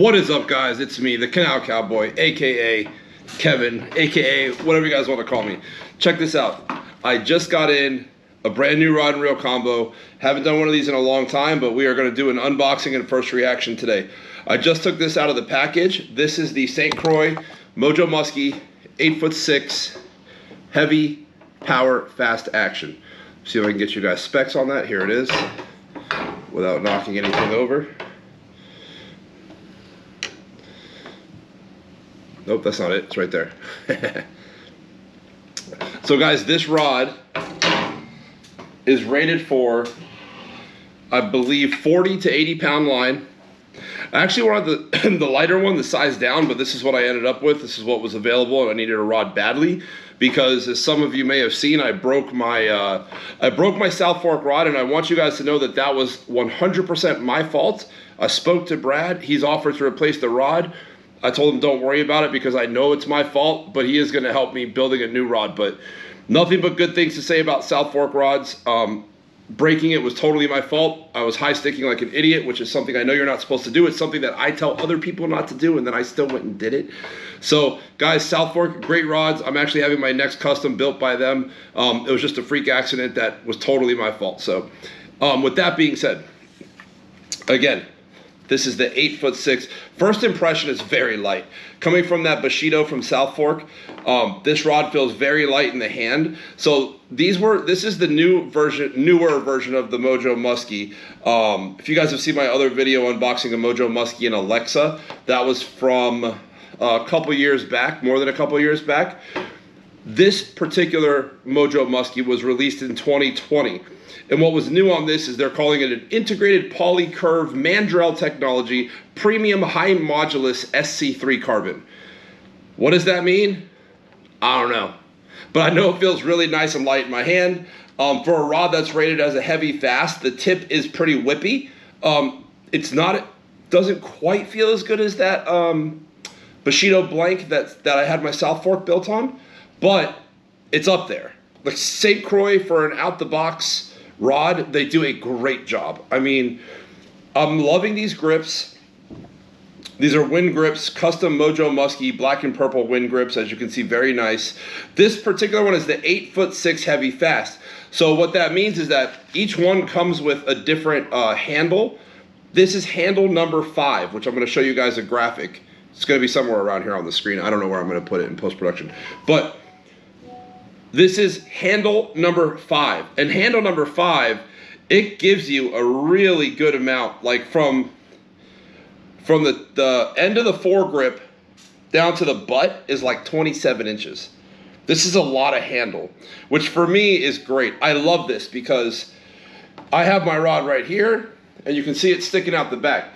What is up, guys? It's me, the Canal Cowboy, aka Kevin, aka whatever you guys want to call me. Check this out. I just got in a brand new rod and reel combo. Haven't done one of these in a long time, but we are going to do an unboxing and first reaction today. I just took this out of the package. This is the St. Croix Mojo Musky 8'6" heavy power fast action. See if I can get you guys specs on that. Here it is, without knocking anything over. Nope, that's not it. It's right there. So guys, this rod is rated for, I believe, 40 to 80 pound line. I actually wanted the lighter one, the size down, but this is what I ended up with. This is what was available, and I needed a rod badly because, as some of you may have seen, I broke my South Fork rod, and I want you guys to know that that was 100% my fault. I spoke to Brad. He's offered to replace the rod. I told him don't worry about it because I know it's my fault, but he is going to help me building a new rod. But nothing but good things to say about South Fork rods. Breaking it was totally my fault. I was high sticking like an idiot, which is something I know you're not supposed to do. It's something that I tell other people not to do, and then I still went and did it. So guys, South Fork, great rods. I'm actually having my next custom built by them. It was just a freak accident that was totally my fault. So with that being said, again, this is the 8'6". First impression is very light. Coming from that Bushido from South Fork, this rod feels very light in the hand. So this is the newer version of the Mojo Musky. If you guys have seen my other video unboxing a Mojo Musky and Alexa, that was from a couple years back, more than a couple years back. This particular Mojo Musky was released in 2020. And what was new on this is they're calling it an integrated poly curve mandrel technology premium high modulus SC3 carbon. What does that mean? I don't know. But I know it feels really nice and light in my hand. For a rod that's rated as a heavy fast, the tip is pretty whippy. It doesn't quite feel as good as that Bushido blank that I had my South Fork built on, but it's up there. Like St. Croix, for an out-the-box rod, they do a great job. I mean, I'm loving these grips. These are wind grips, custom Mojo Musky black and purple wind grips, as you can see, very nice. This particular one is the 8'6" heavy fast. So what that means is that each one comes with a different handle. This is handle number 5, which I'm going to show you guys a graphic. It's going to be somewhere around here on the screen. I don't know where I'm going to put it in post-production. But this is handle number 5. And handle number 5, it gives you a really good amount, like from the end of the foregrip down to the butt is like 27 inches. This is a lot of handle, which for me is great. I love this because I have my rod right here, and you can see it sticking out the back.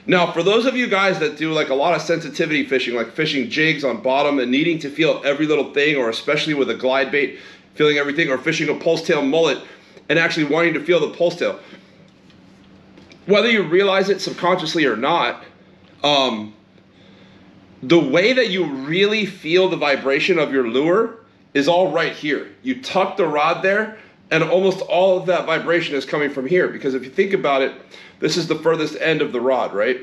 Now, for those of you guys that do like a lot of sensitivity fishing, like fishing jigs on bottom and needing to feel every little thing, or especially with a glide bait, feeling everything, or fishing a pulse tail mullet and actually wanting to feel the pulse tail, whether you realize it subconsciously or not, the way that you really feel the vibration of your lure is all right here. You tuck the rod there, and almost all of that vibration is coming from here, because if you think about it, this is the furthest end of the rod, right?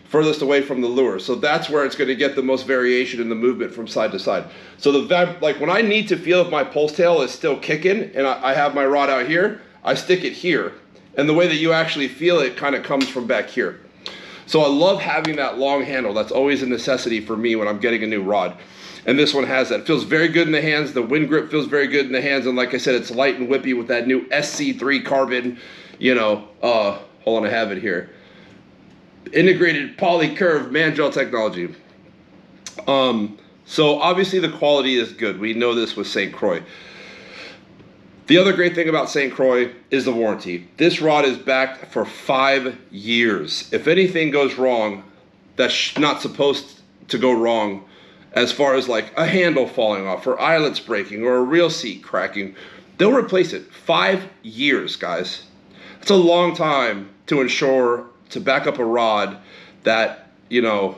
Furthest away from the lure. So that's where it's going to get the most variation in the movement from side to side. So like when I need to feel if my pulse tail is still kicking and I have my rod out here, I stick it here. And the way that you actually feel it kind of comes from back here. So I love having that long handle. That's always a necessity for me when I'm getting a new rod. And this one has that. It feels very good in the hands. The wind grip feels very good in the hands. And like I said, it's light and whippy with that new SC3 carbon, you know, hold on, I have it here. Integrated poly curve mandrel technology. So obviously the quality is good. We know this with St. Croix. The other great thing about St. Croix is the warranty. This rod is backed for 5 years. If anything goes wrong, that's not supposed to go wrong, as far as like a handle falling off or eyelets breaking or a reel seat cracking, they'll replace it. 5 years, guys. That's a long time to back up a rod that, you know,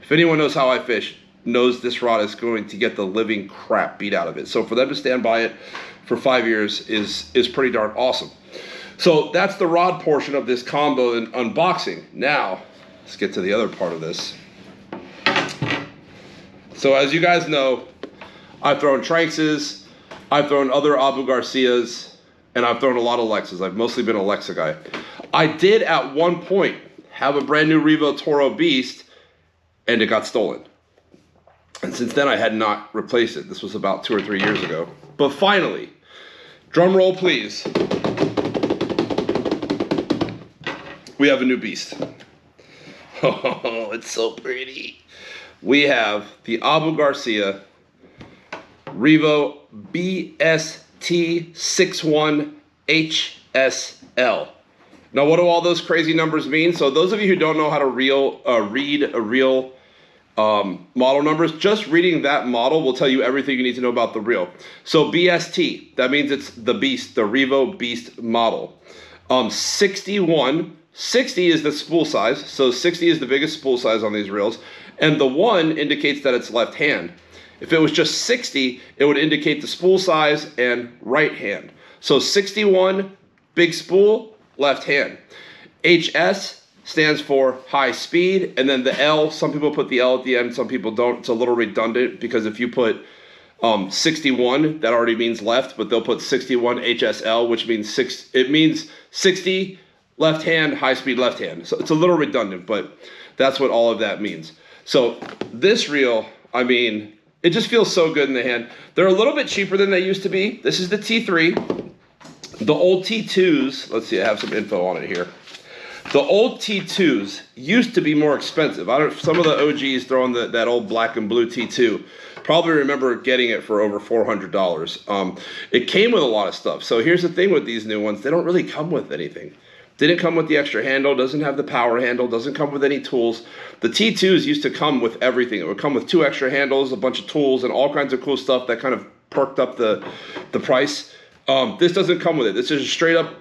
if anyone knows how I fish, knows this rod is going to get the living crap beat out of it. So for them to stand by it for 5 years is pretty darn awesome. So that's the rod portion of this combo and unboxing. Now, let's get to the other part of this. So as you guys know, I've thrown Tranxes, I've thrown other Abu Garcias, and I've thrown a lot of Lexas. I've mostly been a Lexa guy. I did at one point have a brand new Revo Toro Beast, and it got stolen. And since then I had not replaced it. This was about 2 or 3 years ago. But finally, drum roll please, we have a new beast. Oh, it's so pretty. We have the Abu Garcia Revo BST61HSL. Now, what do all those crazy numbers mean? So those of you who don't know how to read a real model numbers, just reading that model will tell you everything you need to know about the reel. So BST, that means it's the Beast, the Revo Beast model. 60 is the spool size, so 60 is the biggest spool size on these reels, and the 1 indicates that it's left hand. If it was just 60, it would indicate the spool size and right hand. So 61, big spool, left hand. HS stands for high speed, and then the L, some people put the L at the end, some people don't. It's a little redundant because if you put 61, that already means left, but they'll put 61 HSL, which means 60 left hand, high speed left hand. So it's a little redundant, but that's what all of that means. So this reel, I mean, it just feels so good in the hand. They're a little bit cheaper than they used to be. This is the T3. The old T2s, let's see, I have some info on it here. The old T2s used to be more expensive. Some of the OGs throwing that old black and blue T2 probably remember getting it for over $400. It came with a lot of stuff. So here's the thing with these new ones, they don't really come with anything. Didn't come with the extra handle, doesn't have the power handle, doesn't come with any tools. The T2s used to come with everything. It would come with 2 extra handles, a bunch of tools, and all kinds of cool stuff that kind of perked up the price. This doesn't come with it. This is straight up,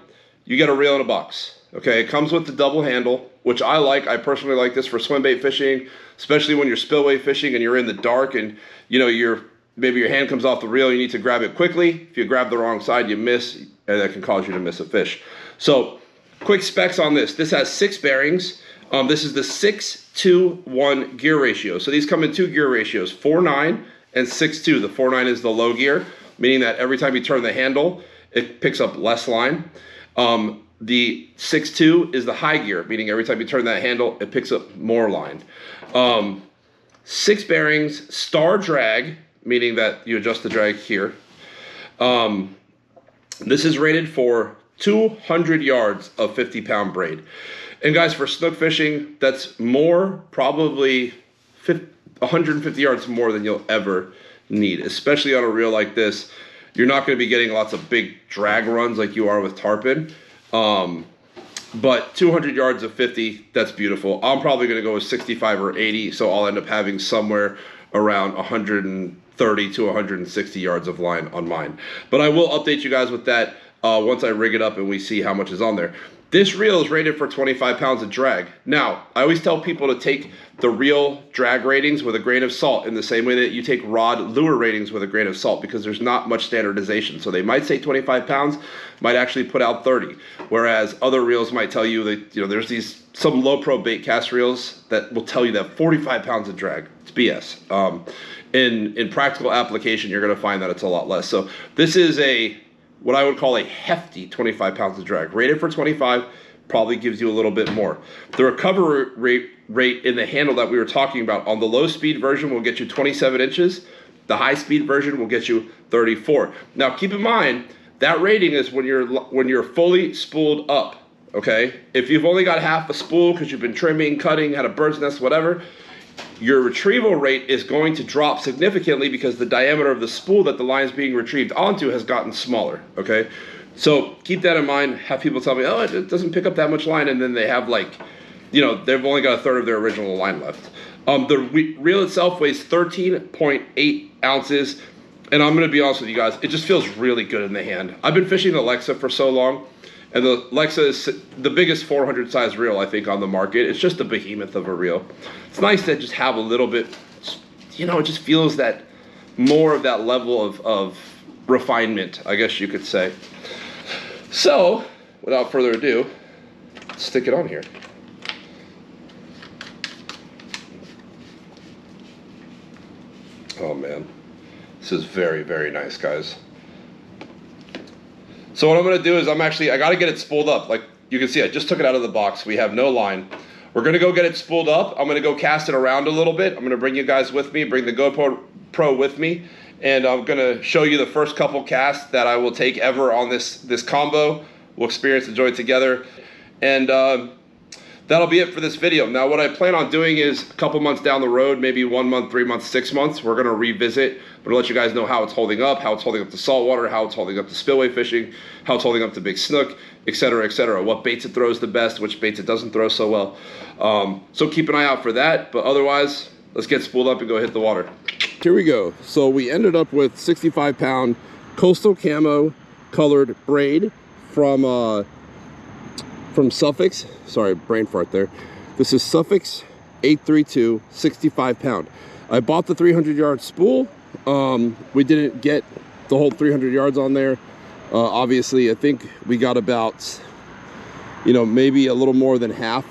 you get a reel in a box. Okay, it comes with the double handle, which I like. I personally like this for swim bait fishing, especially when you're spillway fishing and you're in the dark and maybe your hand comes off the reel, you need to grab it quickly. If you grab the wrong side, you miss, and that can cause you to miss a fish. So, quick specs on this. This has 6 bearings. This is the 6-to-1 gear ratio. So these come in 2 gear ratios, 4-9 and 6-2. The 4-9 is the low gear, meaning that every time you turn the handle, it picks up less line. The 6-2 is the high gear, meaning every time you turn that handle, it picks up more line. 6 bearings, star drag, meaning that you adjust the drag here. This is rated for 200 yards of 50-pound braid. And guys, for snook fishing, that's probably 150 yards more than you'll ever need, especially on a reel like this. You're not going to be getting lots of big drag runs like you are with tarpon. But 200 yards of 50, that's beautiful. I'm probably going to go with 65 or 80, so I'll end up having somewhere around 130 to 160 yards of line on mine. But I will update you guys with that once I rig it up and we see how much is on there. This reel is rated for 25 pounds of drag. Now, I always tell people to take the reel drag ratings with a grain of salt in the same way that you take rod lure ratings with a grain of salt, because there's not much standardization. So they might say 25 pounds, might actually put out 30. Whereas other reels might tell you that, there's some low pro bait cast reels that will tell you that 45 pounds of drag. It's BS. In practical application, you're going to find that it's a lot less. So this is what I would call a hefty 25 pounds of drag. Rated for 25, probably gives you a little bit more. The recovery rate in the handle that we were talking about, on the low speed version will get you 27 inches. The high speed version will get you 34. Now keep in mind, that rating is when you're fully spooled up, okay? If you've only got half a spool because you've been trimming, cutting, had a bird's nest, whatever, your retrieval rate is going to drop significantly because the diameter of the spool that the line is being retrieved onto has gotten smaller, okay? So keep that in mind. Have people tell me, oh, it doesn't pick up that much line, and then they have they've only got a third of their original line left. The reel itself weighs 13.8 ounces, and I'm going to be honest with you guys, it just feels really good in the hand. I've been fishing the Lexa for so long, and the Lexa is the biggest 400 size reel, I think, on the market. It's just a behemoth of a reel. It's nice to just have a little bit, it just feels that more of that level of refinement, I guess you could say. So, without further ado, let's stick it on here. Oh man, this is very, very nice, guys. So what I'm gonna do is I gotta get it spooled up. Like you can see, I just took it out of the box. We have no line. We're gonna go get it spooled up. I'm gonna go cast it around a little bit. I'm gonna bring you guys with me, bring the GoPro with me, and I'm gonna show you the first couple casts that I will take ever on this combo. We'll experience, enjoy it together. And that'll be it for this video. Now what I plan on doing is a couple months down the road, maybe 1 month, 3 months, 6 months, we're gonna revisit. I'm gonna let you guys know how it's holding up to saltwater, how it's holding up to spillway fishing, how it's holding up to big snook, etc., etc. What baits it throws the best, which baits it doesn't throw so well. So keep an eye out for that, but otherwise, let's get spooled up and go hit the water. Here we go. So we ended up with 65-pound coastal camo colored braid from Suffolk's. Sorry, brain fart there. This is Suffolk's 832, 65-pound. I bought the 300-yard spool. We didn't get the whole 300 yards on there. Obviously, I think we got about, maybe a little more than half.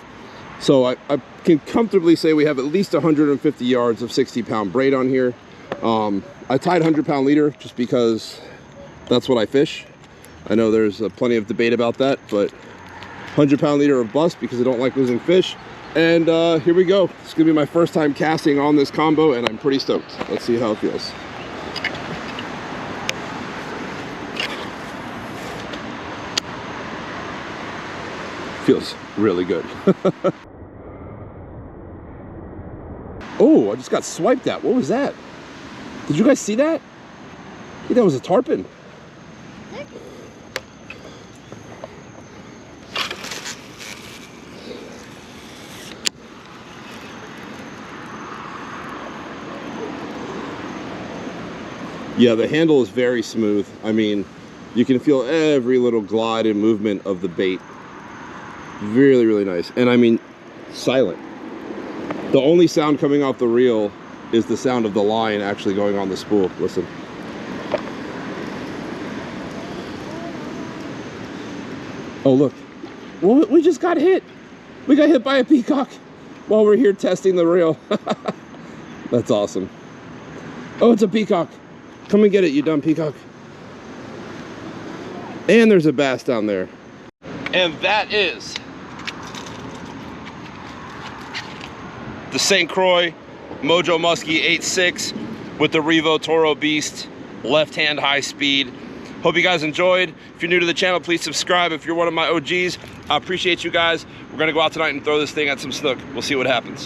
So I can comfortably say we have at least 150 yards of 60-pound braid on here. I tied 100-pound leader just because that's what I fish. I know there's plenty of debate about that, but 100-pound leader of bust because I don't like losing fish. And here we go. It's gonna be my first time casting on this combo, and I'm pretty stoked. Let's see how it feels. Feels really good. Oh, I just got swiped at. What was that? Did you guys see that? I think that was a tarpon. Yeah, the handle is very smooth. I mean, you can feel every little glide and movement of the bait. Really, really nice. And I mean, silent. The only sound coming off the reel is the sound of the line actually going on the spool. Listen. Oh, look. Well, we just got hit. We got hit by a peacock while we're here testing the reel. That's awesome. Oh, it's a peacock. Come and get it, you dumb peacock. And there's a bass down there. And that is the St. Croix Mojo Musky 8.6 with the Revo Toro Beast, left-hand high speed. Hope you guys enjoyed. If you're new to the channel, please subscribe. If you're one of my OGs, I appreciate you guys. We're gonna go out tonight and throw this thing at some snook. We'll see what happens.